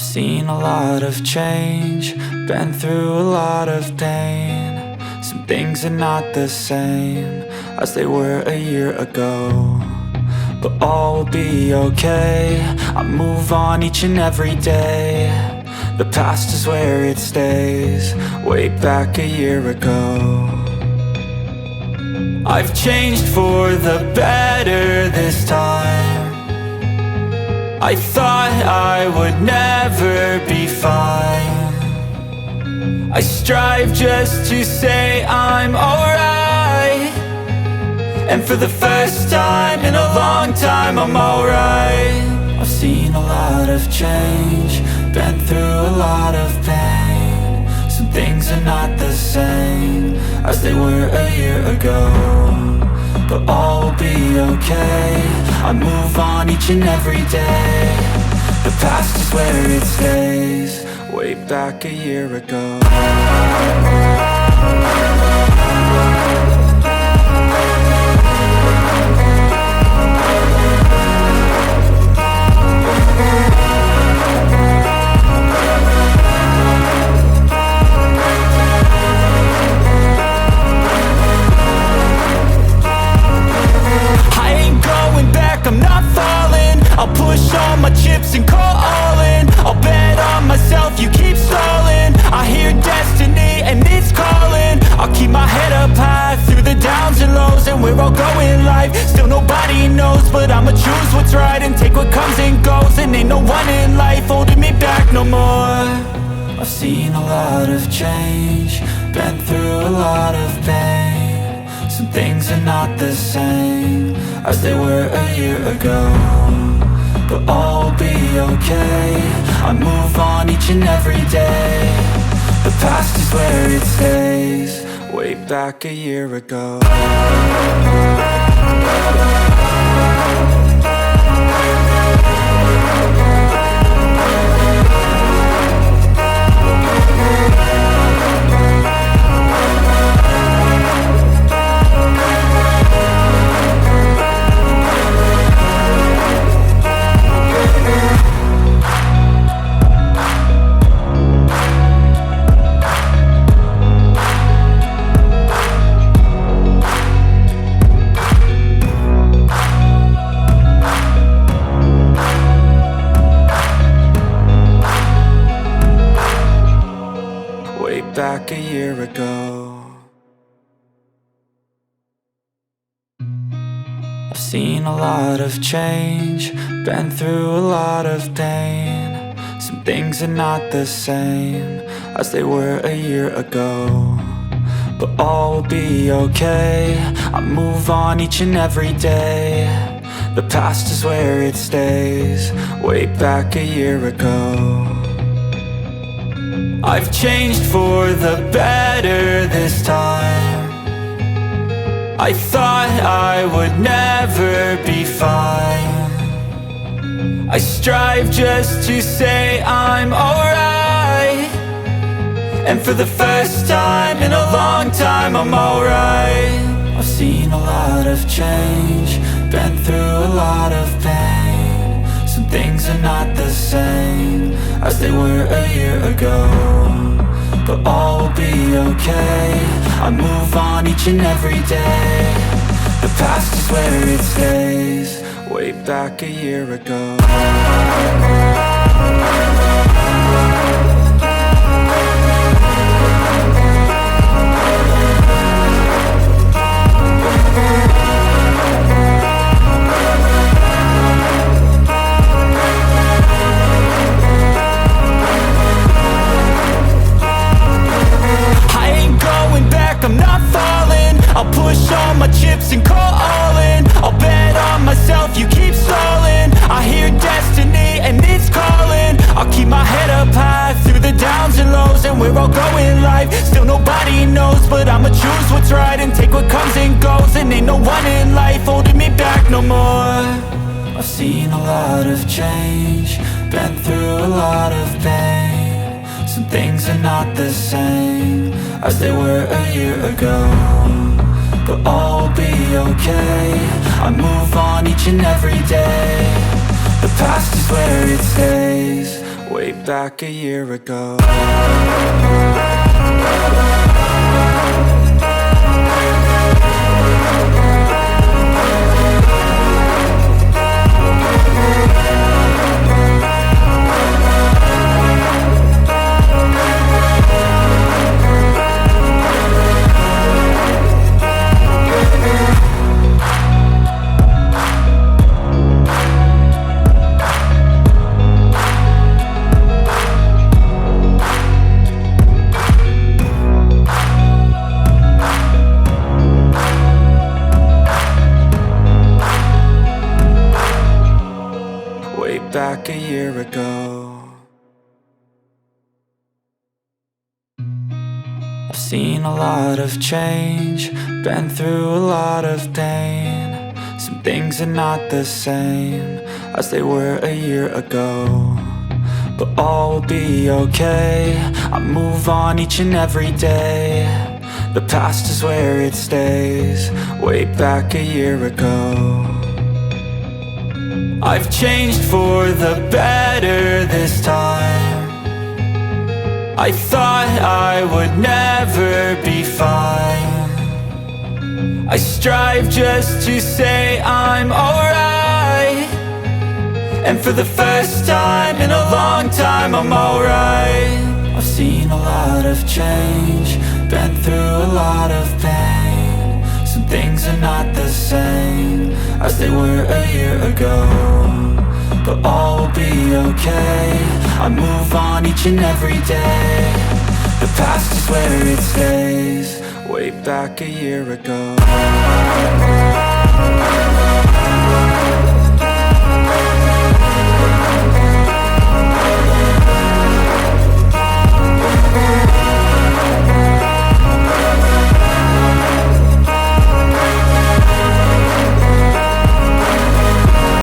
I've seen a lot of change, been through a lot of pain. Some things are not the same as they were a year ago, but all will be okay. I move on each and every day. The past is where it stays, way back a year ago. I've changed for the better this time. I thought I would never be fine. I strive just to say I'm alright, and for the first time in a long time I'm alright. I've seen a lot of change, been through a lot of pain. Some things are not the same as they were a year ago, but all will be okay. I move on each and every day. The past is where it stays, way back a year ago. I'm not falling, I'll push all my chips and call all in. I'll bet on myself, you keep stalling. I hear destiny and it's calling. I'll keep my head up high through the downs and lows, and we're all going life. Still nobody knows, but I'ma choose what's right and take what comes and goes. And ain't no one in life holding me back no more. I've seen a lot of change, been through a lot of pain. Some things are not the same as they were a year ago, but all will be okay. I move on each and every day. The past is where it stays, way back a year ago. Back a year ago. I've seen a lot of change, been through a lot of pain. Some things are not the same as they were a year ago, but all will be okay. I move on each and every day. The past is where it stays, way back a year ago. I've changed for the better this time. I thought I would never be fine. I strive just to say I'm alright, and for the first time in a long time I'm alright. I've seen a lot of change, been through a lot of pain. Some things are not the same as they were a year ago, but all will be okay. I move on each and every day. The past is where it stays, way back a year ago. I'm not falling, I'll push all my chips and call all in. I'll bet on myself, you keep stalling. I hear destiny and it's calling. I'll keep my head up high through the downs and lows, and we're all going life. Still nobody knows, but I'ma choose what's right and take what comes and goes. And ain't no one in life holding me back no more. I've seen a lot of change, been through a lot of pain. Some things are not the same as they were a year ago, but all will be okay. I move on each and every day. The past is where it stays, way back back a year ago. Back a year ago. I've seen a lot of change, been through a lot of pain. Some things are not the same as they were a year ago, but all will be okay. I move on each and every day. The past is where it stays, way back a year ago. I've changed for the better this time. I thought I would never be fine. I strive just to say I'm alright, and for the first time in a long time I'm alright. I've seen a lot of change, been through a lot of pain. Some things are not the same as they were a year ago, but all will be okay. I move on each and every day. The past is where it stays, way back a year ago.